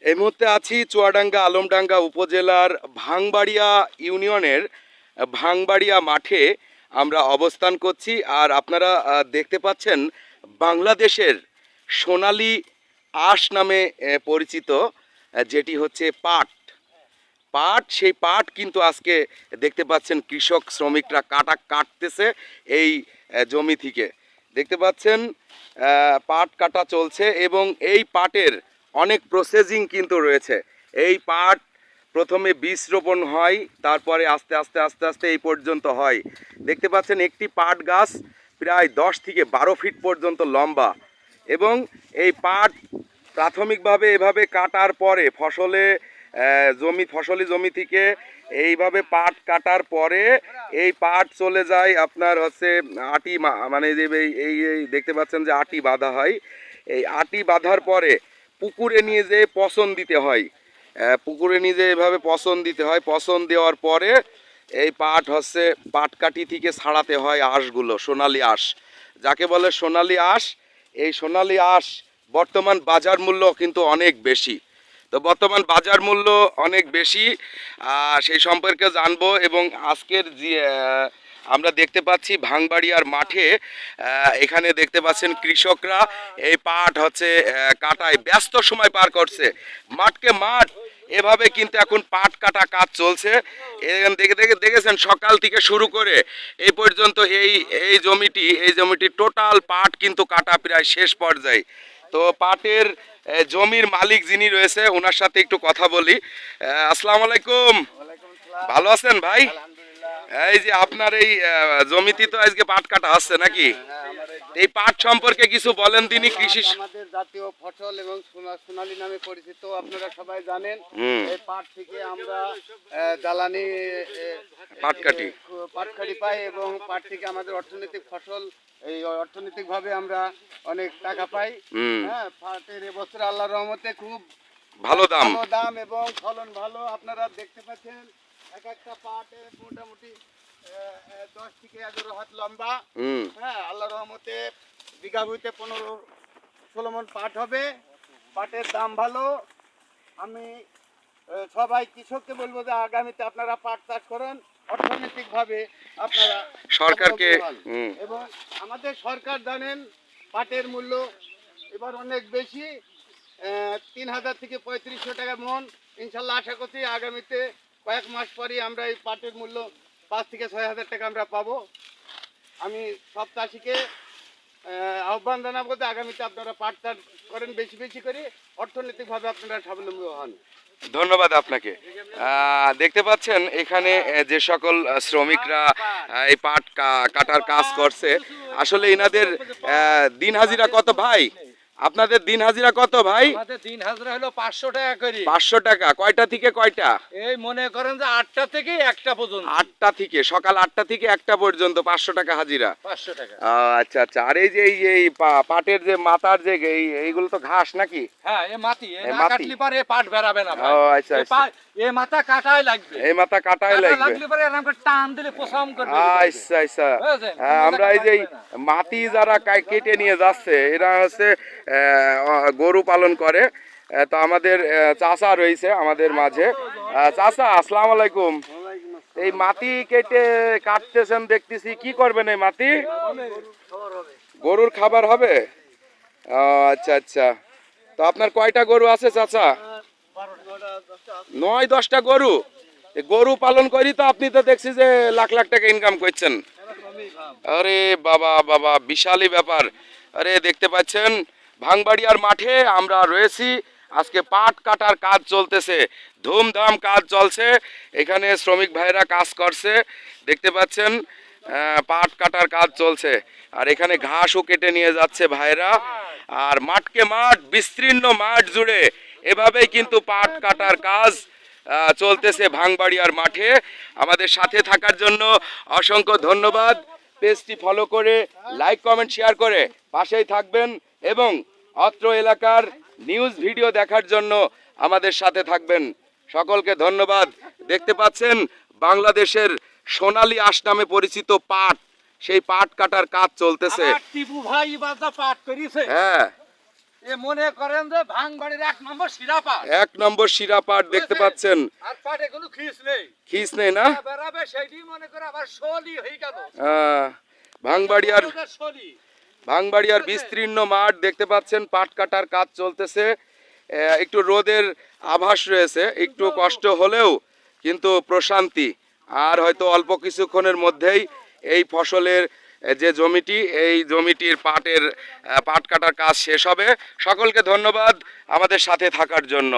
এই মুহূর্তে আছি চুয়াডাঙ্গা আলমডাঙ্গা উপজেলার ভাঙবাড়িয়া ইউনিয়নের ভাঙবাড়িয়া মাঠে আমরা অবস্থান করছি। আর আপনারা দেখতে পাচ্ছেন বাংলাদেশের সোনালী আঁশ নামে পরিচিত যেটি হচ্ছে পাট। সেই পাট কিন্তু আজকে দেখতে পাচ্ছেন কৃষক শ্রমিকরা কাটতেছে এই জমি থেকে। দেখতে পাচ্ছেন পাট কাটা চলছে এবং এই পাটের অনেক প্রসেসিং কিন্তু রয়েছে। এই পাট প্রথমে বীজ রোপণ হয়, তারপরে আস্তে আস্তে আস্তে আস্তে এই পর্যন্ত হয়। দেখতে পাচ্ছেন একটি পাট গাছ প্রায় 10 থেকে 12 ফিট পর্যন্ত লম্বা এবং এই পাট প্রাথমিকভাবে এভাবে কাটার পরে ফসলি জমি থেকে এইভাবে পাট কাটার পরে এই পাট চলে যায় আপনার হচ্ছে আটি, মানে যে এই দেখতে পাচ্ছেন যে আটি বাঁধা হয়। এই আটি বাঁধার পরে পুকুরে নিয়ে যেয়ে পচন দিতে হয়। পুকুরে নিয়ে যেয়ে এভাবে পচন দিতে হয়। পচন দেওয়ার পরে এই পাটকাঠি থেকে ছাড়াতে হয় আঁশগুলো, সোনালী আঁশ যাকে বলে সোনালী আঁশ। এই সোনালী আঁশ বর্তমান বাজার মূল্য কিন্তু অনেক বেশি। তো বর্তমান বাজার মূল্য অনেক বেশি, সেই সম্পর্কে জানবো। এবং আজকের যে আমরা দেখতে পাচ্ছি ভাঙবাড়িয়ার মাঠে, এখানে দেখতে পাচ্ছেন কৃষকরা এই পাট কাটায় ব্যস্ত সময় পার করছে। মাঠকে মাঠ এভাবে কিন্তু এখন পাট কাটা কাজ চলছে। দেখেছেন সকাল থেকে শুরু করে এই পর্যন্ত এই জমিটি টোটাল পাট কিন্তু কাটা প্রায় শেষ পর্যায়ে। তো পাটের জমির মালিক যিনি রয়েছে ওনার সাথে একটু কথা বলি। আসসালামু আলাইকুম। ভালো আছেন ভাই? এই যে আপনার এই জমিতে তো আজকে পাট কাটা হচ্ছে নাকি? এই পাট সম্পর্কে কিছু বলেন তিনি। কৃষি আমাদের জাতীয় ফসল এবং সোনালী নামে পরিচিত, আপনারা সবাই জানেন। এই পাট থেকে আমরা জ্বালানি পাটকাঠি পাই এবং পাট থেকে আমাদের অর্থনৈতিক ফসল, এই অর্থনৈতিকভাবে আমরা অনেক টাকা পাই। হ্যাঁ, পাটের এবছর আল্লাহর রহমতে খুব ভালো দাম এবং ফলন ভালো। আপনারা দেখতে পাচ্ছেন এক একটা পাটে মোটামুটি 10 থেকে 11 হাত লম্বা। হ্যাঁ, আল্লাহর রহমতে বিঘা ভূমিতে 15-16 মণ পাট হবে। পাটের দাম ভালো। আমি সবাই কৃষককে বলবো যে আগামীতে আপনারা পাট চাষ করেন, অর্থনৈতিকভাবে আপনারা সরকারকে। এবং আমাদের সরকার জানেন পাটের মূল্য এবার অনেক বেশি, 3000 থেকে 3500 টাকা মণ। ইনশাল্লাহ আশা করছি আগামীতে কয়েক মাস পরে আমরা এই পাটের মূল্য 5 থেকে 6000 টাকা আমরা পাবো। আমি সব চাষিকে আহ্বান জানাবো যে আগামীতে আপনারা পাট চাষ করেন, বেশি বেশি করে অর্থনৈতিকভাবে আপনারা স্বাবলম্বী হন। ধন্যবাদ আপনাকে। দেখতে পাচ্ছেন এখানে যে সকল শ্রমিকরা এই পাট কাটার কাজ করছে, আসলে এনাদের দিন হাজিরা কত ভাই? আপনাদের দিন হাজিরা কত ভাই? আমাদের দিন হাজিরা হলো 500 টাকা করে। 500 টাকা। কয়টা থেকে কয়টা? এই মনে করেন যে 8টা থেকে 1টা পর্যন্ত। 8টা থেকে, সকাল 8টা থেকে 1টা পর্যন্ত 500 টাকা হাজিরা। 500 টাকা। আচ্ছা আচ্ছা। আর এই যে এই পাটের যে মাথার যে এইগুলো তো ঘাস নাকি? হ্যাঁ, এই মাটি না কাটলি পারে পাট বেরাবে না ভাই। আচ্ছা আচ্ছা। এই মাথা কাটাই লাগবে। এই মাথা কাটাই লাগবে। লাগলে পরে এরকম করে টান দিলে পছম করবে। আচ্ছা আচ্ছা। আমরা এই যে মাটি যারা কেটে নিয়ে যাচ্ছে এরা গরু পালন করে। তো আমাদের চাচা রয়েছে আমাদের মাঝে। চাচা আসসালামু আলাইকুম। এই মাটি কাটতেছেন দেখতেছি, কি করবেন এই মাটি? গরুর খাবার হবে। আচ্ছা আচ্ছা। তো আপনার কয়টা গরু আছে চাচা? 9-10টা গরু। গরু পালন করি তো আপনি তো দেখছি যে লাখ লাখ টাকা ইনকাম করছেন। আরে বাবা বাবা, বিশালই ব্যাপার। আরে দেখতে পাচ্ছেন ভাঙবাড়িয়ার মাঠে আমরা রয়েছি। আজকে পাট কাটার কাজ চলতেছে, ধুমধাম কাজ চলছে। এখানে শ্রমিক ভাইরা কাজ করছে, দেখতে পাচ্ছেন পাট কাটার কাজ চলছে। আর এখানে ঘাসও কেটে নিয়ে যাচ্ছে ভাইরা। আর মাঠকে মাঠ, বিস্তীর্ণ মাঠ জুড়ে এভাবেই কিন্তু পাট কাটার কাজ চলতেছে ভাঙবাড়িয়ার মাঠে। আমাদের সাথে থাকার জন্য অসংখ্য ধন্যবাদ। পেজটি ফলো করে লাইক কমেন্ট শেয়ার করে পাশেই থাকবেন এবং অত্র এলাকার নিউজ ভিডিও দেখার জন্য আমাদের সাথে থাকবেন। সকলকে ধন্যবাদ। দেখতে পাচ্ছেন বাংলাদেশের সোনালী আঁশ নামে পরিচিত পাট, সেই পাট কাটার কাজ চলতেছে। টিপু ভাই বাজা পাট করিছে। হ্যাঁ, এ মনে করেন যে ভাঙবাড়ির 1 নম্বর শিরা পাট। 1 নম্বর শিরা পাট দেখতে পাচ্ছেন। আর পাটে কোনো খিস নেই। খিস নেই না? বেরাবে সেইটি মনে করে আবার শলি হয়ে গেল। ভাঙবাড়িয়ার শলি। ভাঙবাড়িয়ার বিস্তীর্ণ মাঠ দেখতে পাচ্ছেন, পাট কাটার কাজ চলতেছে। একটু রোদের আভাস রয়েছে, একটু কষ্ট হলেও কিন্তু প্রশান্তি। আর হয়তো অল্প কিছুক্ষণের মধ্যেই এই ফসলের যে জমিটি, এই জমিটির পাট কাটার কাজ শেষ হবে। সকলকে ধন্যবাদ আমাদের সাথে থাকার জন্য।